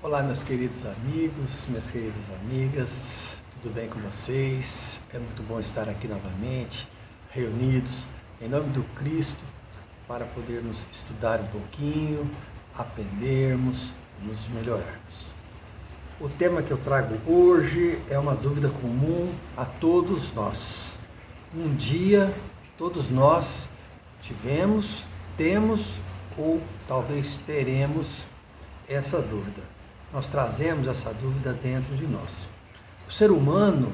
Olá, meus queridos amigos, minhas queridas amigas, tudo bem com vocês? É muito bom estar aqui novamente, reunidos em nome do Cristo, para podermos estudar um pouquinho, aprendermos, nos melhorarmos. O tema que eu trago hoje é uma dúvida comum a todos nós. Um dia, todos nós tivemos, temos ou talvez teremos essa dúvida. Nós trazemos essa dúvida dentro de nós. O ser humano,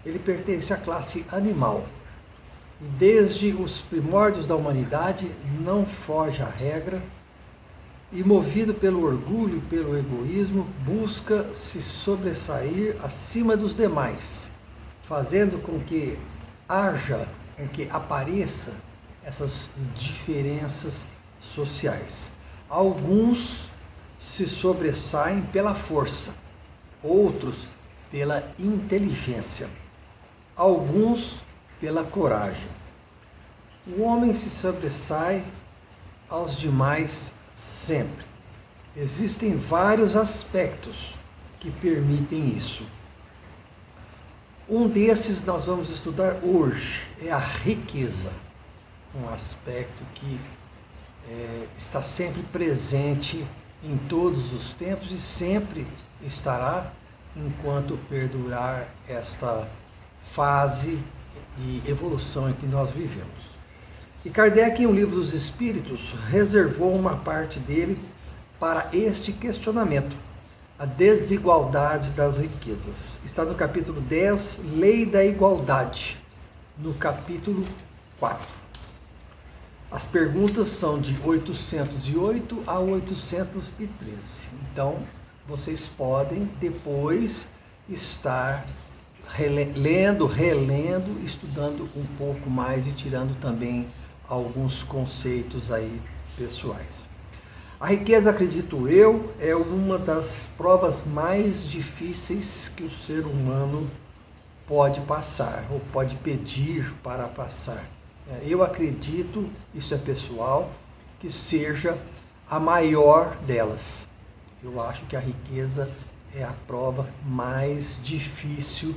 ele pertence à classe animal. E desde os primórdios da humanidade, não foge à regra e, movido pelo orgulho e pelo egoísmo, busca se sobressair acima dos demais, fazendo com que haja, com que apareça essas diferenças sociais. Alguns se sobressaem pela força, outros pela inteligência, alguns pela coragem. O homem se sobressai aos demais sempre. Existem vários aspectos que permitem isso. Um desses nós vamos estudar hoje, é a riqueza, um aspecto que está sempre presente em todos os tempos e sempre estará enquanto perdurar esta fase de evolução em que nós vivemos. E Kardec, em O Livro dos Espíritos, reservou uma parte dele para este questionamento, a desigualdade das riquezas. Está no capítulo 10, Lei da Igualdade, no capítulo 4. As perguntas são de 808 a 813. Então, vocês podem depois estar relendo, estudando um pouco mais e tirando também alguns conceitos aí pessoais. A riqueza, acredito eu, é uma das provas mais difíceis que o ser humano pode passar ou pode pedir para passar. Eu acredito, isso é pessoal, que seja a maior delas. Eu acho que a riqueza é a prova mais difícil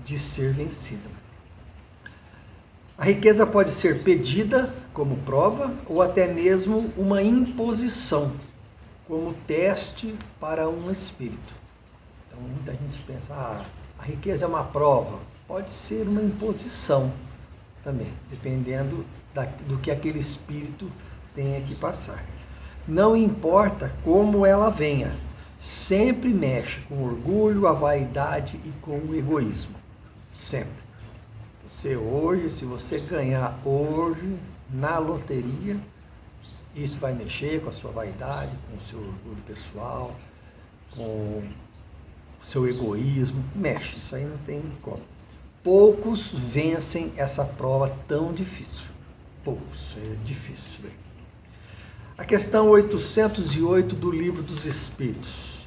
de ser vencida. A riqueza pode ser pedida como prova ou até mesmo uma imposição, como teste para um espírito. Então muita gente pensa, a riqueza é uma prova, pode ser uma imposição também, dependendo do que aquele espírito tenha que passar. Não importa como ela venha, sempre mexe com o orgulho, a vaidade e com o egoísmo. Sempre. Se você ganhar hoje na loteria, isso vai mexer com a sua vaidade, com o seu orgulho pessoal, com o seu egoísmo, mexe, isso aí não tem como. Poucos vencem essa prova tão difícil. Poucos, é difícil. A questão 808 do Livro dos Espíritos.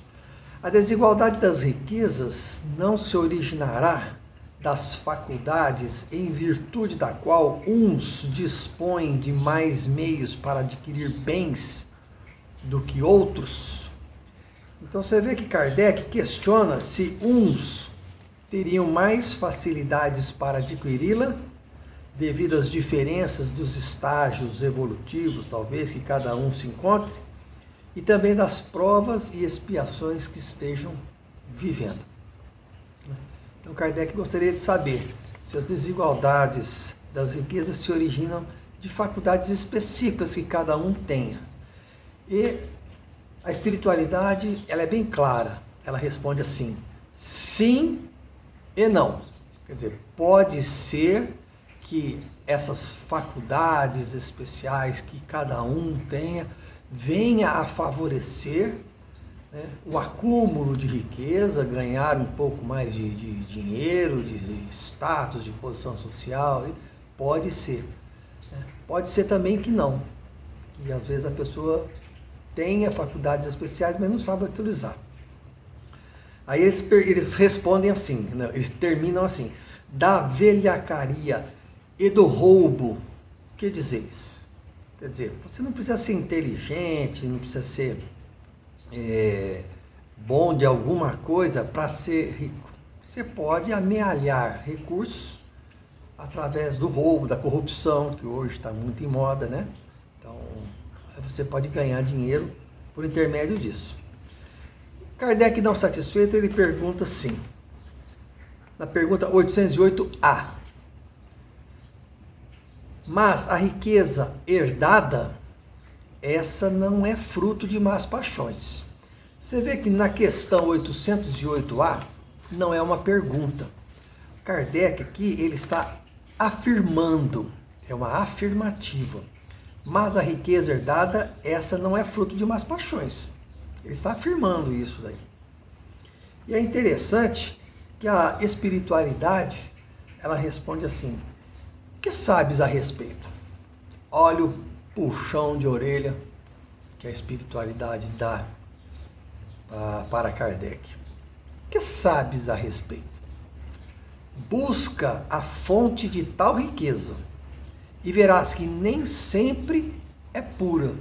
A desigualdade das riquezas não se originará das faculdades em virtude da qual uns dispõem de mais meios para adquirir bens do que outros? Então você vê que Kardec questiona se uns teriam mais facilidades para adquiri-la, devido às diferenças dos estágios evolutivos, talvez, que cada um se encontre, e também das provas e expiações que estejam vivendo. Então, Kardec gostaria de saber se as desigualdades das riquezas se originam de faculdades específicas que cada um tenha. E a espiritualidade, ela é bem clara, ela responde assim, sim e não. Quer dizer, pode ser que essas faculdades especiais que cada um tenha, venha a favorecer, né, o acúmulo de riqueza, ganhar um pouco mais de dinheiro, de status, de posição social, pode ser. Né? Pode ser também que não, que às vezes a pessoa tenha faculdades especiais, mas não sabe utilizar. Aí eles respondem assim, né? Eles terminam assim, da velhacaria e do roubo, que dizeis? Quer dizer, você não precisa ser inteligente, não precisa ser bom de alguma coisa para ser rico. Você pode amealhar recursos através do roubo, da corrupção, que hoje está muito em moda, né? Então, você pode ganhar dinheiro por intermédio disso. Kardec, não satisfeito, ele pergunta assim, na pergunta 808A: mas a riqueza herdada, essa não é fruto de más paixões. Você vê que na questão 808A não é uma pergunta. Kardec aqui, ele está afirmando, é uma afirmativa. Mas a riqueza herdada, essa não é fruto de más paixões. Ele está afirmando isso daí. E é interessante que a espiritualidade, ela responde assim: o que sabes a respeito? Olha o puxão de orelha que a espiritualidade dá para Kardec. O que sabes a respeito? Busca a fonte de tal riqueza e verás que nem sempre é pura.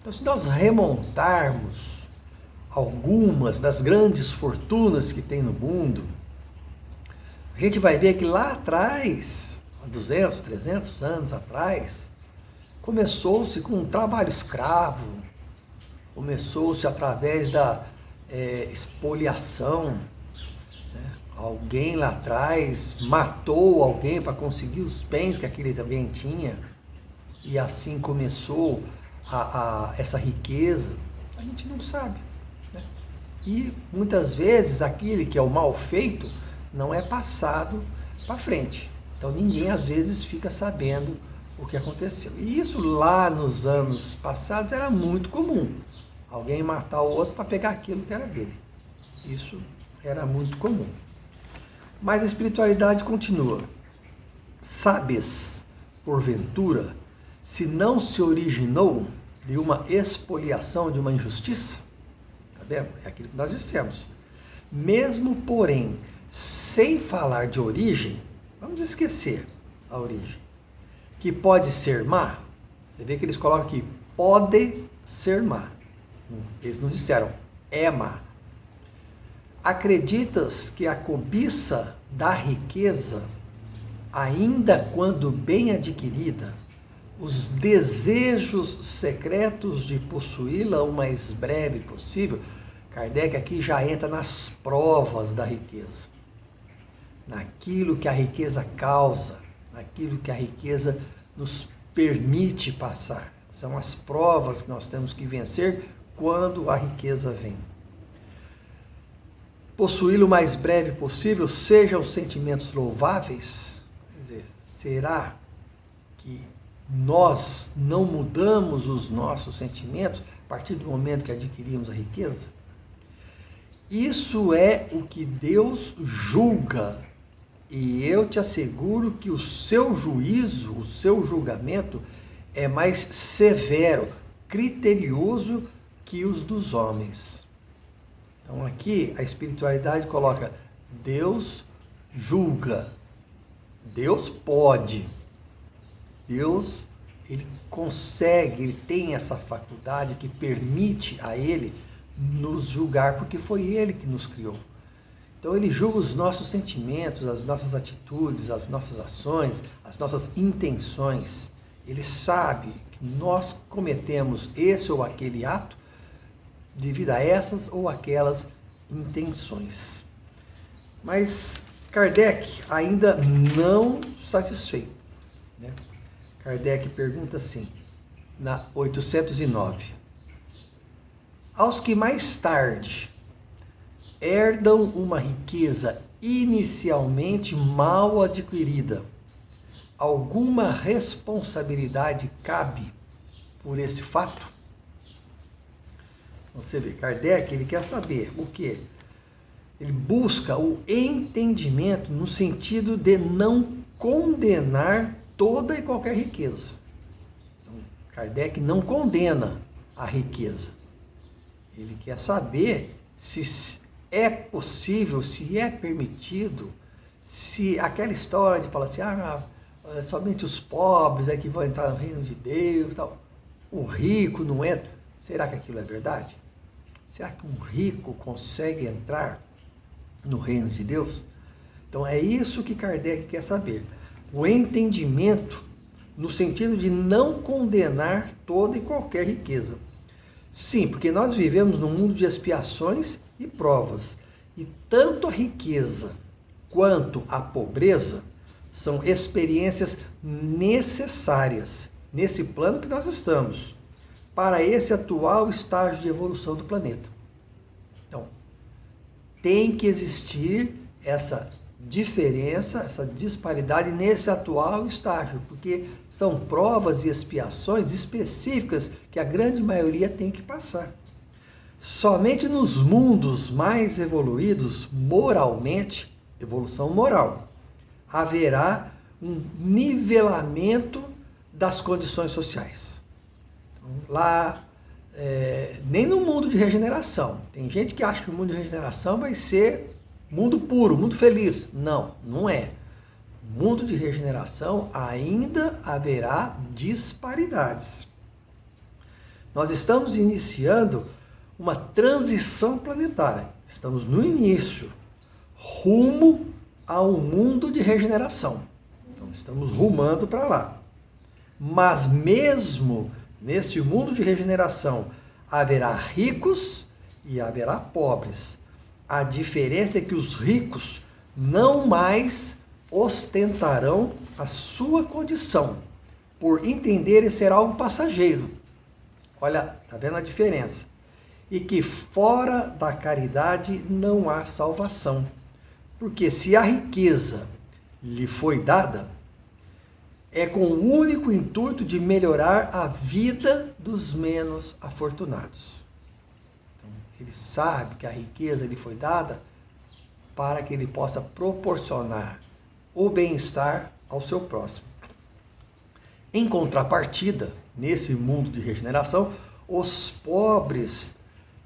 Então, se nós remontarmos algumas das grandes fortunas que tem no mundo, a gente vai ver que lá atrás, há 200, 300 anos atrás, começou-se com um trabalho escravo, começou-se através da expoliação. Alguém lá atrás matou alguém para conseguir os bens que aquele também tinha, e assim começou essa riqueza. A gente não sabe, né? E muitas vezes aquele que é o mal feito não é passado para frente. Então ninguém às vezes fica sabendo o que aconteceu. E isso lá nos anos passados era muito comum. Alguém matar o outro para pegar aquilo que era dele. Isso era muito comum. Mas a espiritualidade continua. Sabes, porventura, se não se originou de uma expoliação, de uma injustiça? Tá vendo? É aquilo que nós dissemos. Mesmo, porém, sem falar de origem, vamos esquecer a origem, que pode ser má. Você vê que eles colocam aqui, pode ser má. Eles não disseram, é má. Acreditas que a cobiça da riqueza, ainda quando bem adquirida, os desejos secretos de possuí-la o mais breve possível? Kardec aqui já entra nas provas da riqueza, naquilo que a riqueza causa, naquilo que a riqueza nos permite passar. São as provas que nós temos que vencer quando a riqueza vem. Possuí-lo o mais breve possível, sejam os sentimentos louváveis. Quer dizer, será que nós não mudamos os nossos sentimentos a partir do momento que adquirimos a riqueza? Isso é o que Deus julga. E eu te asseguro que o seu juízo, o seu julgamento é mais severo, criterioso que os dos homens. Então aqui a espiritualidade coloca, Deus julga, Deus pode, Deus, ele consegue, ele tem essa faculdade que permite a ele nos julgar, porque foi ele que nos criou. Então ele julga os nossos sentimentos, as nossas atitudes, as nossas ações, as nossas intenções. Ele sabe que nós cometemos esse ou aquele ato devido a essas ou aquelas intenções. Mas Kardec ainda não satisfeito, né? Kardec pergunta assim, na 809. Aos que mais tarde herdam uma riqueza inicialmente mal adquirida, alguma responsabilidade cabe por esse fato? Você vê, Kardec, ele quer saber o quê? Ele busca o entendimento no sentido de não condenar toda e qualquer riqueza. Então, Kardec não condena a riqueza. Ele quer saber se é possível, se é permitido, se aquela história de falar assim, somente os pobres é que vão entrar no reino de Deus, tal. O rico não entra. Será que aquilo é verdade? Será que um rico consegue entrar no reino de Deus? Então é isso que Kardec quer saber. O entendimento no sentido de não condenar toda e qualquer riqueza. Sim, porque nós vivemos num mundo de expiações e provas. E tanto a riqueza quanto a pobreza são experiências necessárias nesse plano que nós estamos, para esse atual estágio de evolução do planeta. Então, tem que existir essa diferença, essa disparidade nesse atual estágio, porque são provas e expiações específicas que a grande maioria tem que passar. Somente nos mundos mais evoluídos moralmente, evolução moral, haverá um nivelamento das condições sociais. Então, lá, nem no mundo de regeneração. Tem gente que acha que o mundo de regeneração vai ser mundo puro, mundo feliz. Não, não é. No mundo de regeneração ainda haverá disparidades. Nós estamos iniciando uma transição planetária. Estamos no início, rumo a um mundo de regeneração. Então, estamos rumando para lá. Mas mesmo neste mundo de regeneração, haverá ricos e haverá pobres. A diferença é que os ricos não mais ostentarão a sua condição, por entenderem ser algo passageiro. Olha, tá vendo a diferença? E que fora da caridade não há salvação. Porque se a riqueza lhe foi dada, é com o único intuito de melhorar a vida dos menos afortunados. Então, ele sabe que a riqueza lhe foi dada para que ele possa proporcionar o bem-estar ao seu próximo. Em contrapartida, nesse mundo de regeneração, os pobres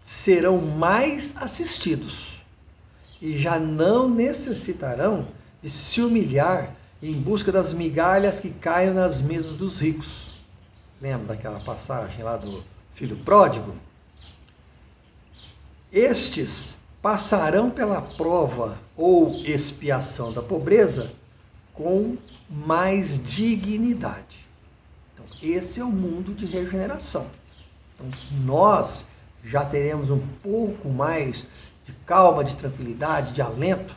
serão mais assistidos e já não necessitarão de se humilhar em busca das migalhas que caem nas mesas dos ricos. Lembra daquela passagem lá do filho pródigo? Estes passarão pela prova ou expiação da pobreza com mais dignidade. Então, esse é o mundo de regeneração. Então, nós já teremos um pouco mais de calma, de tranquilidade, de alento,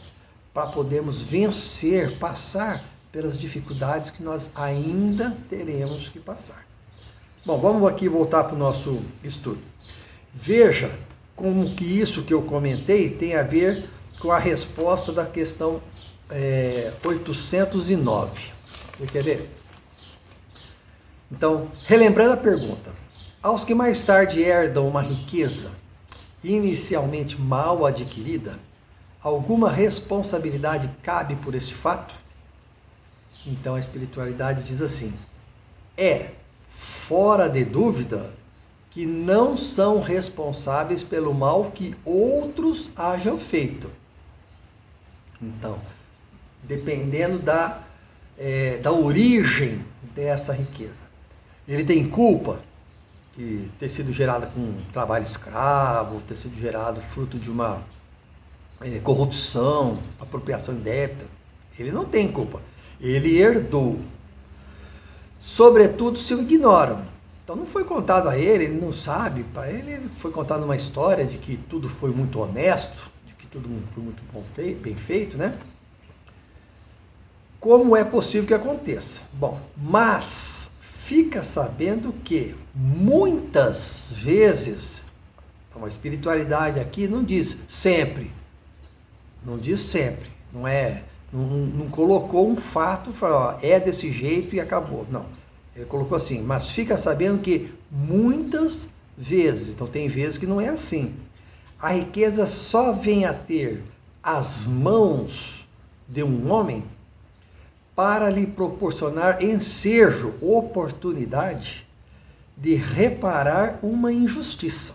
para podermos vencer, passar pelas dificuldades que nós ainda teremos que passar. Bom, vamos aqui voltar para o nosso estudo. Veja como que isso que eu comentei tem a ver com a resposta da questão 809. Você quer ver? Então, relembrando a pergunta, aos que mais tarde herdam uma riqueza inicialmente mal adquirida, alguma responsabilidade cabe por este fato? Então a espiritualidade diz assim: é fora de dúvida que não são responsáveis pelo mal que outros hajam feito. Então, dependendo da origem dessa riqueza, ele tem culpa de ter sido gerado com trabalho escravo, ter sido gerado fruto de uma corrupção, apropriação indébita. Ele não tem culpa. Ele herdou. Sobretudo se o ignoram. Então não foi contado a ele, ele não sabe. Para ele foi contada uma história de que tudo foi muito honesto, de que tudo foi muito bem feito, né? Como é possível que aconteça? Bom, mas fica sabendo que muitas vezes, então a espiritualidade aqui não diz sempre, não diz sempre, não colocou um fato, falou, ó, é desse jeito e acabou. Não, ele colocou assim, mas fica sabendo que muitas vezes, então tem vezes que não é assim. A riqueza só vem a ter as mãos de um homem para lhe proporcionar ensejo, oportunidade de reparar uma injustiça.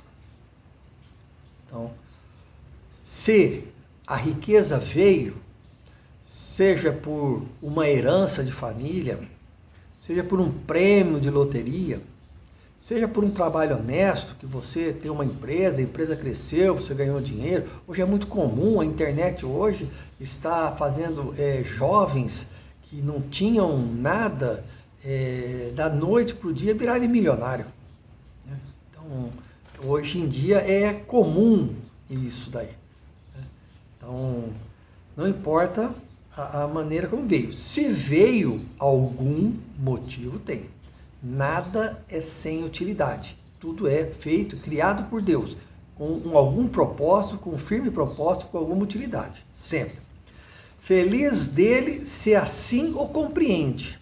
Então, se a riqueza veio, seja por uma herança de família, seja por um prêmio de loteria, Seja por um trabalho honesto, que você tem uma empresa, a empresa cresceu, você ganhou dinheiro. Hoje é muito comum, a internet hoje está fazendo jovens que não tinham nada, da noite para o dia virarem milionário. Né? Então, hoje em dia é comum isso daí. Né? Então, não importa a maneira como veio. Se veio, algum motivo tem. Nada é sem utilidade. Tudo é feito, criado por Deus, com algum propósito, com um firme propósito, com alguma utilidade. Sempre. Feliz dele se assim o compreende.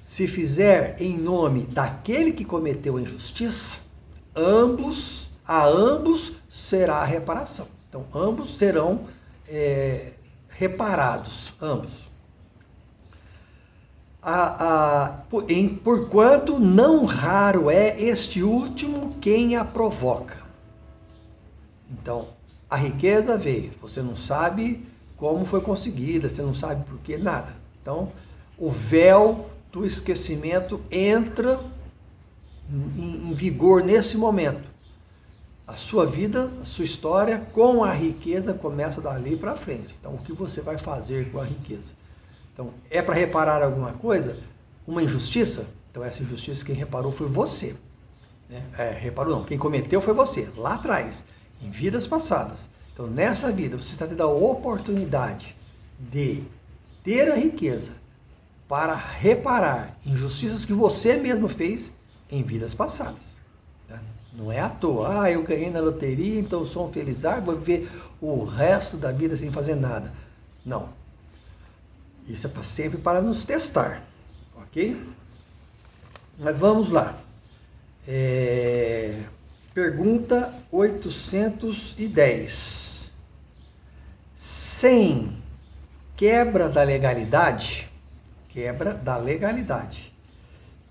Se fizer em nome daquele que cometeu a injustiça, a ambos será a reparação. Então, ambos serão reparados, ambos. Porquanto não raro é este último quem a provoca. Então, a riqueza veio, você não sabe como foi conseguida, você não sabe por quê, nada. Então, o véu do esquecimento entra em vigor nesse momento. A sua vida, a sua história com a riqueza começa dali para frente. Então, o que você vai fazer com a riqueza? Então, é para reparar alguma coisa? Uma injustiça? Então, essa injustiça quem reparou foi você. Né? Reparou não, quem cometeu foi você, lá atrás, em vidas passadas. Então, nessa vida, você está tendo a oportunidade de ter a riqueza para reparar injustiças que você mesmo fez em vidas passadas. Tá? Não é à toa, eu ganhei na loteria, então eu sou um felizardo, vou viver o resto da vida sem fazer nada. Não. Isso é sempre para nos testar, ok? Mas vamos lá. Pergunta 810. Sem quebra da legalidade,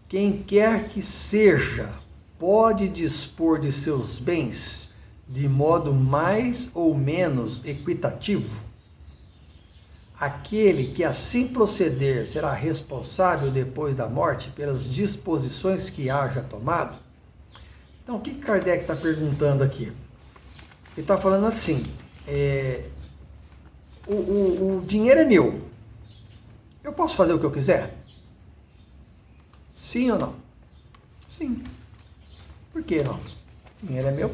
quem quer que seja pode dispor de seus bens de modo mais ou menos equitativo? Aquele que assim proceder será responsável depois da morte pelas disposições que haja tomado? Então, o que Kardec está perguntando aqui? Ele está falando assim, o dinheiro é meu, eu posso fazer o que eu quiser? Sim ou não? Sim. Por que não? O dinheiro é meu.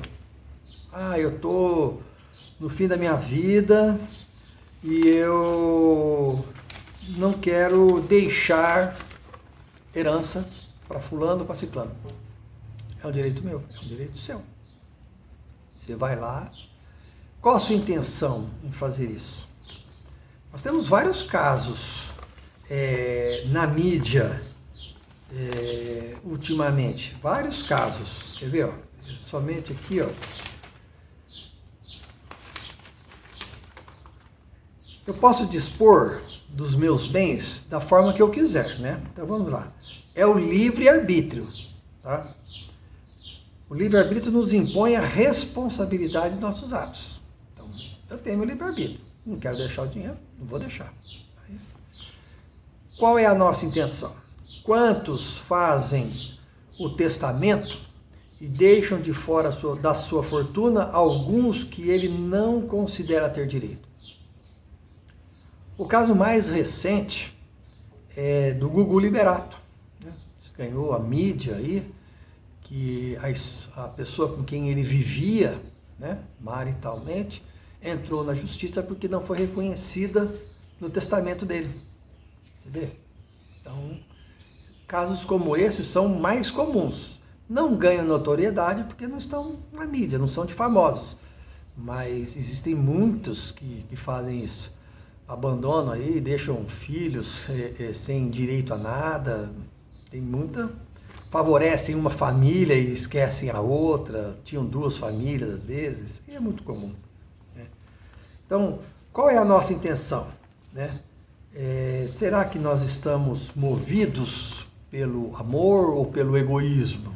Eu estou no fim da minha vida e eu não quero deixar herança para fulano, para ciclano. É um direito meu, é um direito seu. Você vai lá. Qual a sua intenção em fazer isso? Nós temos vários casos na mídia ultimamente. Vários casos. Quer ver? Somente aqui, eu posso dispor dos meus bens da forma que eu quiser, né? Então vamos lá. É o livre-arbítrio, tá? O livre-arbítrio nos impõe a responsabilidade dos nossos atos. Então, eu tenho meu livre-arbítrio. Não quero deixar o dinheiro, não vou deixar. Mas, qual é a nossa intenção? Quantos fazem o testamento e deixam de fora da sua fortuna alguns que ele não considera ter direito? O caso mais recente é do Gugu Liberato. Né? Ganhou a mídia aí, que a pessoa com quem ele vivia, né, maritalmente, entrou na justiça porque não foi reconhecida no testamento dele. Entendeu? Então, casos como esses são mais comuns. Não ganham notoriedade porque não estão na mídia, não são de famosos. Mas existem muitos que fazem isso. Abandonam aí, deixam filhos sem direito a nada. Tem muita... Favorecem uma família e esquecem a outra. Tinham duas famílias às vezes. E é muito comum. Né? Então, qual é a nossa intenção? Né? Será que nós estamos movidos pelo amor ou pelo egoísmo?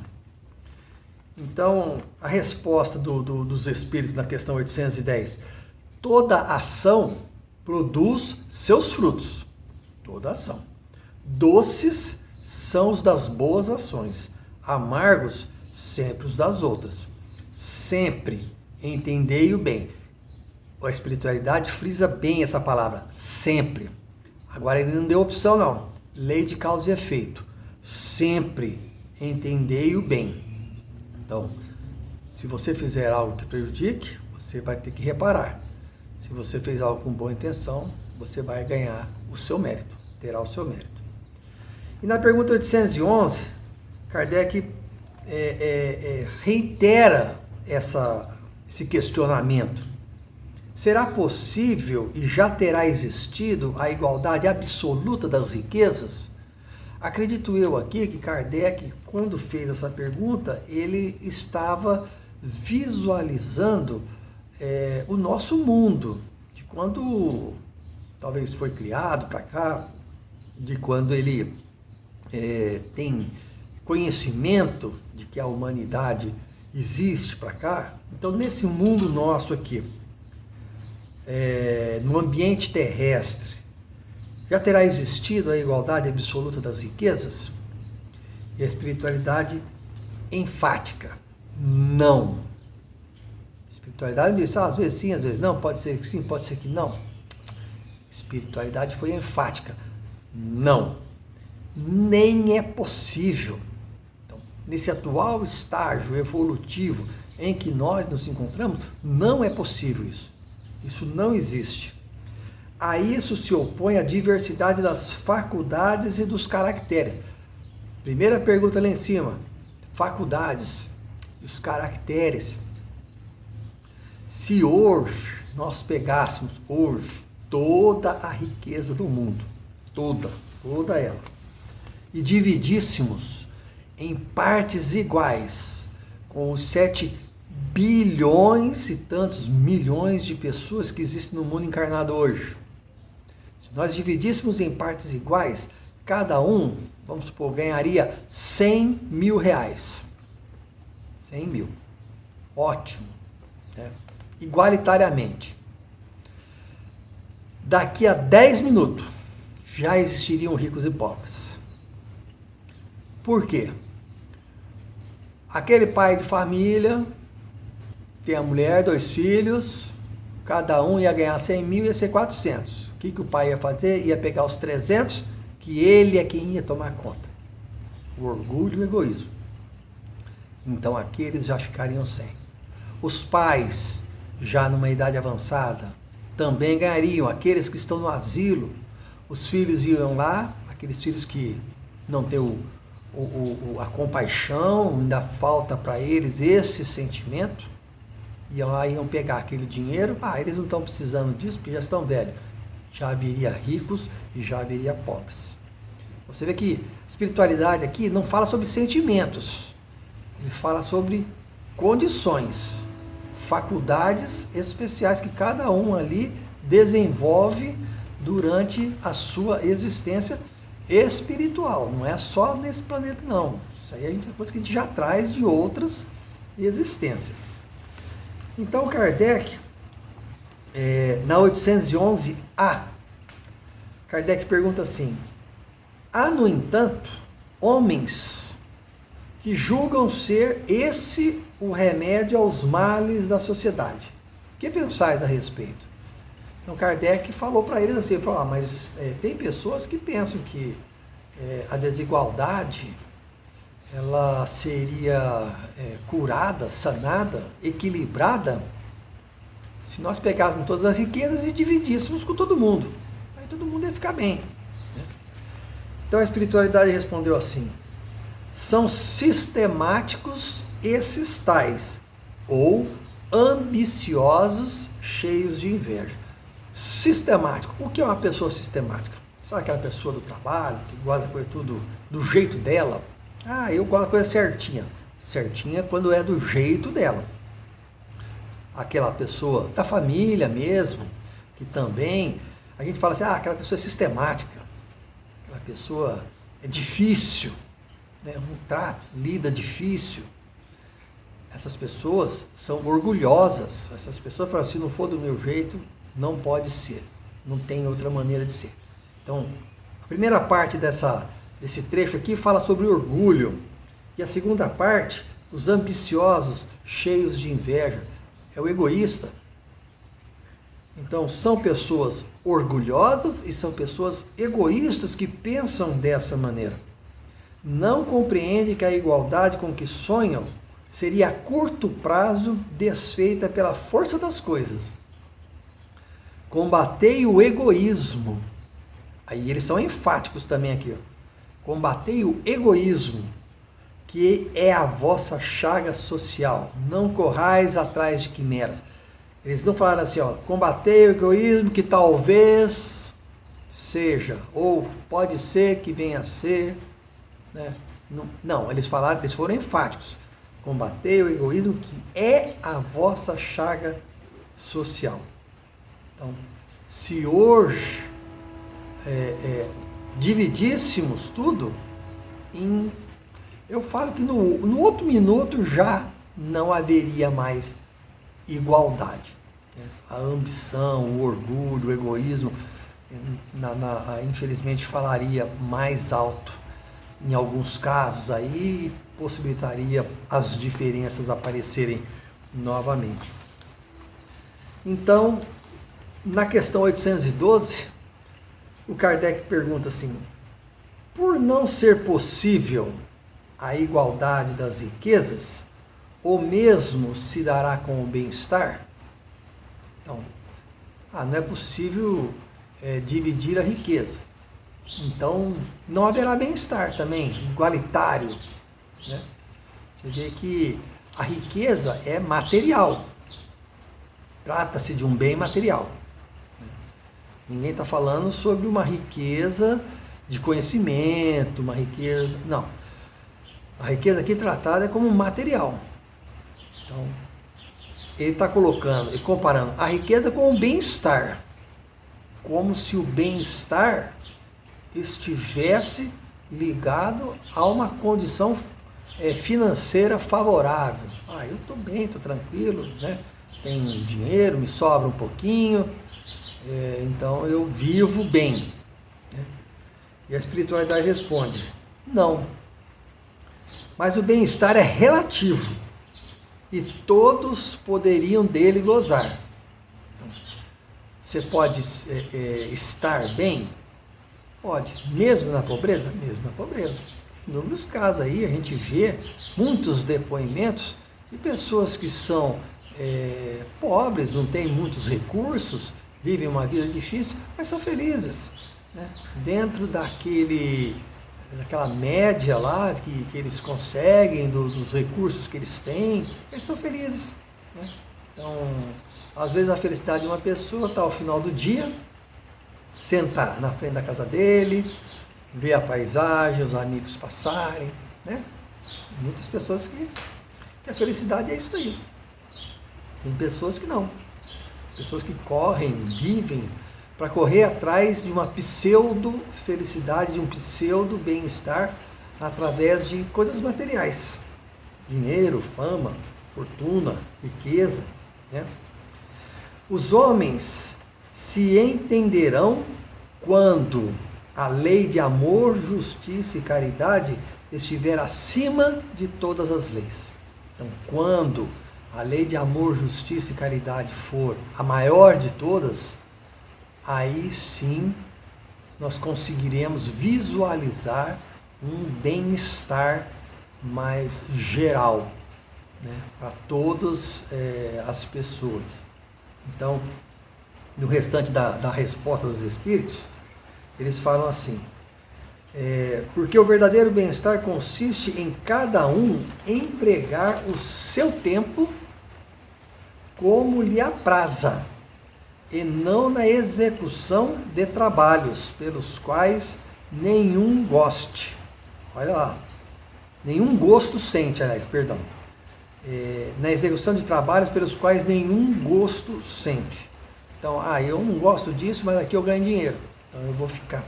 Então, a resposta dos espíritos na questão 810. Toda ação produz seus frutos. Toda ação. Doces são os das boas ações. amargos sempre os das outras. Sempre entendei o bem. A espiritualidade frisa bem essa palavra, sempre. Agora ele não deu opção não, lei de causa e efeito. Sempre entendei o bem. Então, se você fizer algo que prejudique, você vai ter que reparar. Se você fez algo com boa intenção, você vai ganhar o seu mérito, terá o seu mérito. E na pergunta 811, Kardec reitera esse questionamento. Será possível e já terá existido a igualdade absoluta das riquezas? Acredito eu aqui que Kardec, quando fez essa pergunta, ele estava visualizando o nosso mundo, de quando talvez foi criado para cá, de quando ele tem conhecimento de que a humanidade existe para cá. Então, nesse mundo nosso aqui, no ambiente terrestre, já terá existido a igualdade absoluta das riquezas? E a espiritualidade enfática, não. A espiritualidade diz, às vezes sim, às vezes não, pode ser que sim, pode ser que não. A espiritualidade foi enfática, não. Nem é possível. Então, nesse atual estágio evolutivo em que nós nos encontramos, não é possível isso. Isso não existe. A isso se opõe a diversidade das faculdades e dos caracteres. Primeira pergunta lá em cima, faculdades e os caracteres. Se hoje nós pegássemos toda a riqueza do mundo, toda ela, e dividíssemos em partes iguais com os 7 bilhões e tantos milhões de pessoas que existem no mundo encarnado hoje. Se nós dividíssemos em partes iguais, cada um, vamos supor, ganharia 100 mil reais. 100 mil. Ótimo. Né? Igualitariamente. Daqui a 10 minutos, já existiriam ricos e pobres. Por quê? Aquele pai de família tem a mulher, 2 filhos, cada um ia ganhar 100 mil e ia ser 400. O que o pai ia fazer? Ia pegar os 300, que ele é quem ia tomar conta. O orgulho e o egoísmo. Então aqueles já ficariam sem. Os pais, já numa idade avançada, também ganhariam. Aqueles que estão no asilo, os filhos iam lá, aqueles filhos que não têm a compaixão, ainda falta para eles esse sentimento, iam pegar aquele dinheiro, eles não estão precisando disso porque já estão velhos. Já haveria ricos e já haveria pobres. Você vê que a espiritualidade aqui não fala sobre sentimentos, ele fala sobre condições, faculdades especiais que cada um ali desenvolve durante a sua existência espiritual. Não é só nesse planeta, não. Isso aí é coisa que a gente já traz de outras existências. Então, Kardec, na 811A, Kardec pergunta assim: há, no entanto, homens que julgam ser esse o remédio aos males da sociedade. O que pensais a respeito? Então, Kardec falou para eles assim, mas tem pessoas que pensam que a desigualdade ela seria curada, sanada, equilibrada, se nós pegássemos todas as riquezas e dividíssemos com todo mundo. Aí todo mundo ia ficar bem. Né? Então a espiritualidade respondeu assim: são sistemáticos esses tais, ou ambiciosos, cheios de inveja. Sistemático. O que é uma pessoa sistemática? Sabe aquela pessoa do trabalho, que gosta da coisa tudo do jeito dela? Eu gosto da coisa certinha. Certinha quando é do jeito dela. Aquela pessoa da família mesmo, que também, a gente fala assim, aquela pessoa é sistemática. Aquela pessoa é difícil, né? Um trato, lida difícil. Essas pessoas são orgulhosas. Essas pessoas falam, se não for do meu jeito, não pode ser. Não tem outra maneira de ser. Então, a primeira parte desse trecho aqui fala sobre orgulho. E a segunda parte, os ambiciosos, cheios de inveja, é o egoísta. Então, são pessoas orgulhosas e são pessoas egoístas que pensam dessa maneira. Não compreende que a igualdade com que sonham seria a curto prazo desfeita pela força das coisas. Combatei o egoísmo. Aí eles são enfáticos também aqui. Combatei o egoísmo, que é a vossa chaga social. Não corrais atrás de quimeras. Eles não falaram assim, combatei o egoísmo que talvez seja, ou pode ser que venha a ser, né? Não, eles foram enfáticos. Combatei o egoísmo que é a vossa chaga social. Então, se hoje dividíssemos tudo, eu falo que no outro minuto já não haveria mais igualdade. A ambição, o orgulho, o egoísmo, infelizmente falaria mais alto em alguns casos aí, possibilitaria as diferenças aparecerem novamente. Então, na questão 812, o Kardec pergunta assim: por não ser possível a igualdade das riquezas, ou mesmo se dará com o bem-estar? Então, não é possível dividir a riqueza. Então, não haverá bem-estar também, igualitário. Né? Você vê que a riqueza é material. Trata-se de um bem material. Ninguém está falando sobre uma riqueza de conhecimento, uma riqueza... Não. A riqueza aqui tratada é como material. Então, ele está colocando e comparando a riqueza com o bem-estar. Como se o bem-estar estivesse ligado a uma condição financeira favorável. Eu estou bem, estou tranquilo, né? Tenho dinheiro, me sobra um pouquinho, então eu vivo bem. Né? E a espiritualidade responde: não. Mas o bem-estar é relativo e todos poderiam dele gozar. Então, você pode estar bem? Pode. Mesmo na pobreza? Mesmo na pobreza. Em inúmeros casos aí a gente vê muitos depoimentos de pessoas que são pobres, não têm muitos recursos, vivem uma vida difícil, mas são felizes. Né? Dentro daquela média lá que eles conseguem, dos recursos que eles têm, eles são felizes. Né? Então, às vezes a felicidade de uma pessoa está ao final do dia, sentar na frente da casa dele, ver a paisagem, os amigos passarem. Né? Muitas pessoas que a felicidade é isso aí. Tem pessoas que não. Pessoas que correm, vivem para correr atrás de uma pseudo-felicidade, de um pseudo-bem-estar através de coisas materiais. Dinheiro, fama, fortuna, riqueza. Né? Os homens se entenderão quando a lei de amor, justiça e caridade estiver acima de todas as leis. Então, quando a lei de amor, justiça e caridade for a maior de todas, aí sim nós conseguiremos visualizar um bem-estar mais geral, né, para todas as pessoas. Então, no restante da resposta dos Espíritos, eles falam assim: porque o verdadeiro bem-estar consiste em cada um empregar o seu tempo como lhe apraza, e não na execução de trabalhos pelos quais nenhum goste. Olha lá, nenhum gosto sente, aliás, perdão. Na execução de trabalhos pelos quais nenhum gosto sente. Então, eu não gosto disso, mas aqui eu ganho dinheiro, então eu vou ficar.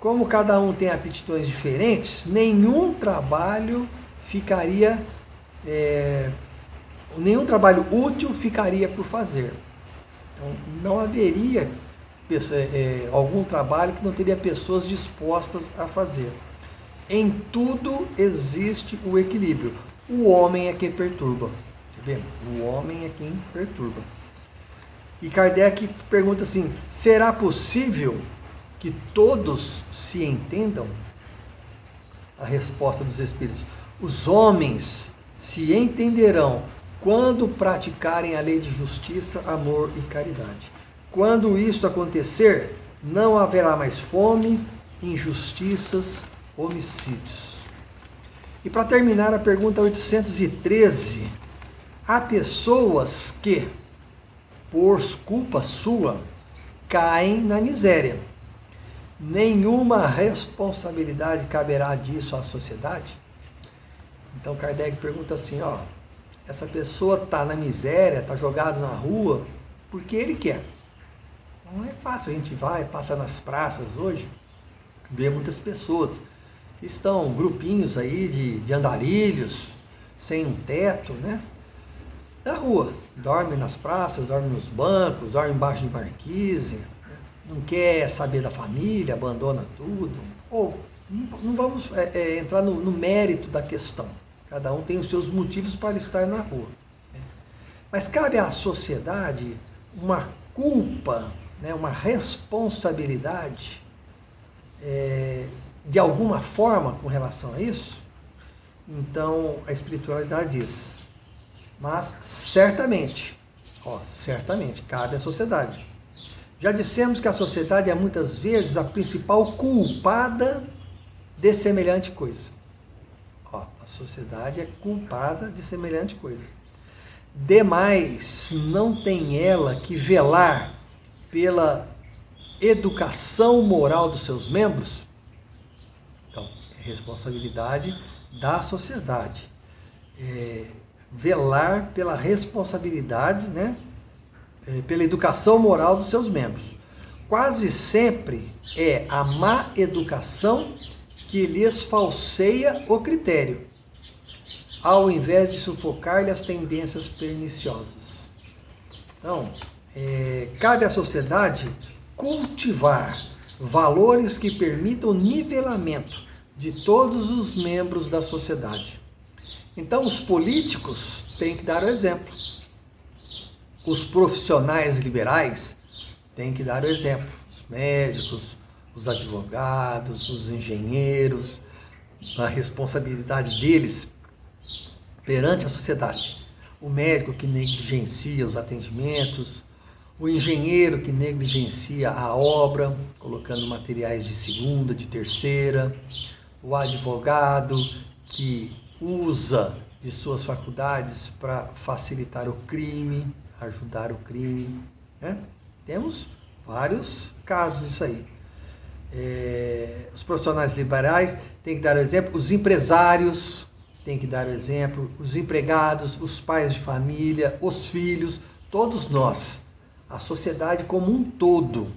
Como cada um tem aptidões diferentes, nenhum trabalho útil ficaria por fazer. Então, não haveria algum trabalho que não teria pessoas dispostas a fazer. Em tudo existe o equilíbrio. O homem é quem perturba. Tá vendo? O homem é quem perturba. E Kardec pergunta assim: será possível que todos se entendam? A resposta dos Espíritos: os homens se entenderão quando praticarem a lei de justiça, amor e caridade. Quando isto acontecer, não haverá mais fome, injustiças, homicídios. E para terminar, a pergunta 813: há pessoas que, por culpa sua, caem na miséria. Nenhuma responsabilidade caberá disso à sociedade? Então Kardec pergunta assim, essa pessoa está na miséria, está jogado na rua, porque ele quer. Não é fácil, a gente vai, passa nas praças hoje, vê muitas pessoas que estão, grupinhos aí de andarilhos, sem um teto, né? Na rua, dorme nas praças, dorme nos bancos, dorme embaixo de marquise, não quer saber da família, abandona tudo. Ou não vamos entrar no mérito da questão. Cada um tem os seus motivos para estar na rua. Mas cabe à sociedade uma culpa, uma responsabilidade de alguma forma com relação a isso? Então a espiritualidade diz, mas certamente cabe à sociedade. Já dissemos que a sociedade é muitas vezes a principal culpada de semelhante coisa. A sociedade é culpada de semelhante coisa. Demais, não tem ela que velar pela educação moral dos seus membros? Então, é responsabilidade da sociedade. Velar pela responsabilidade, pela educação moral dos seus membros. Quase sempre é a má educação que lhes falseia o critério, ao invés de sufocar-lhe as tendências perniciosas. Então, cabe à sociedade cultivar valores que permitam o nivelamento de todos os membros da sociedade. Então, os políticos têm que dar o exemplo. Os profissionais liberais têm que dar o exemplo. Os médicos, os advogados, os engenheiros, a responsabilidade deles perante a sociedade. O médico que negligencia os atendimentos, o engenheiro que negligencia a obra, colocando materiais de segunda, de terceira, o advogado que usa de suas faculdades para facilitar o crime, ajudar o crime. Temos vários casos disso aí. Os profissionais liberais têm que dar o exemplo, os empresários têm que dar o exemplo, os empregados, os pais de família, os filhos, todos nós, a sociedade como um todo,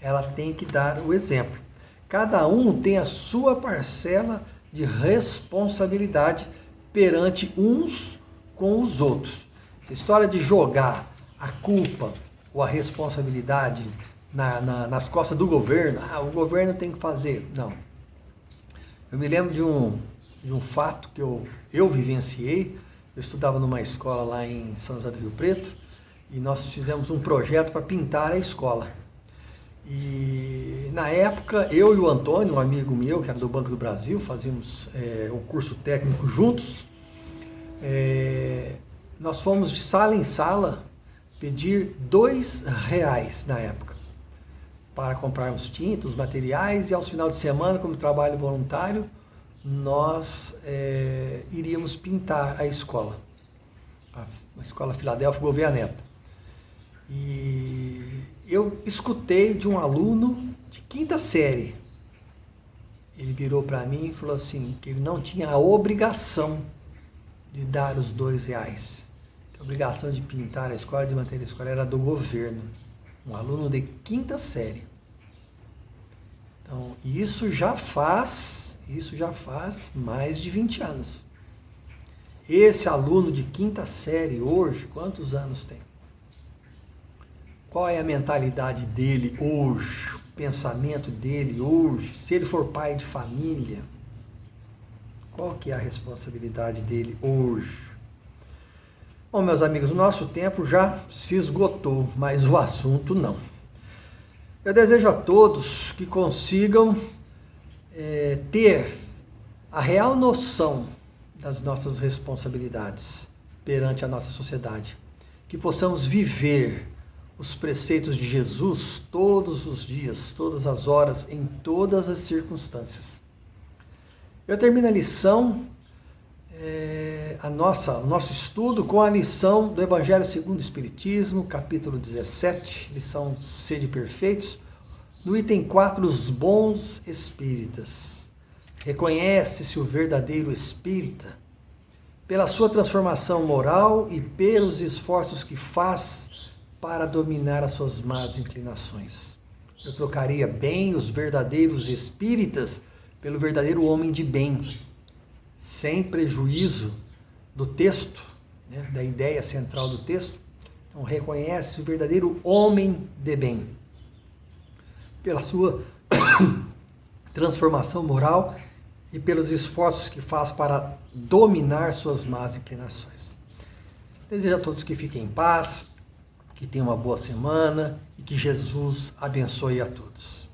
ela tem que dar o exemplo. Cada um tem a sua parcela de responsabilidade perante uns com os outros. Essa história de jogar a culpa ou a responsabilidade nas costas do governo, o governo tem que fazer. Não. Eu me lembro de um fato que eu vivenciei. Eu estudava numa escola lá em São José do Rio Preto e nós fizemos um projeto para pintar a escola. E na época, eu e o Antônio, um amigo meu, que era do Banco do Brasil, fazíamos um curso técnico juntos. Nós fomos de sala em sala pedir R$2 na época para comprarmos tintas, materiais, e aos finais de semana, como trabalho voluntário, nós iríamos pintar a escola Filadélfia Gouveia Neto. E eu escutei de um aluno de quinta série, ele virou para mim e falou assim, que ele não tinha a obrigação de dar os R$2, que a obrigação de pintar a escola, de manter a escola, era do governo. Um aluno de quinta série. Então, isso já faz mais de 20 anos. Esse aluno de quinta série hoje, quantos anos tem? Qual é a mentalidade dele hoje? O pensamento dele hoje? Se ele for pai de família, Qual que é a responsabilidade dele hoje? Bom, meus amigos, o nosso tempo já se esgotou, mas o assunto não. Eu desejo a todos que consigam ter a real noção das nossas responsabilidades perante a nossa sociedade, que possamos viver os preceitos de Jesus todos os dias, todas as horas, em todas as circunstâncias. Eu termino a lição, o nosso estudo com a lição do Evangelho segundo o Espiritismo, capítulo 17, lição Sede Perfeitos, no item 4, os bons espíritas. Reconhece-se o verdadeiro espírita pela sua transformação moral e pelos esforços que faz para dominar as suas más inclinações. Eu trocaria bem os verdadeiros espíritas pelo verdadeiro homem de bem, sem prejuízo do texto, né, da ideia central do texto. Então, reconhece o verdadeiro homem de bem pela sua transformação moral e pelos esforços que faz para dominar suas más inclinações. Desejo a todos que fiquem em paz, que tenham uma boa semana e que Jesus abençoe a todos.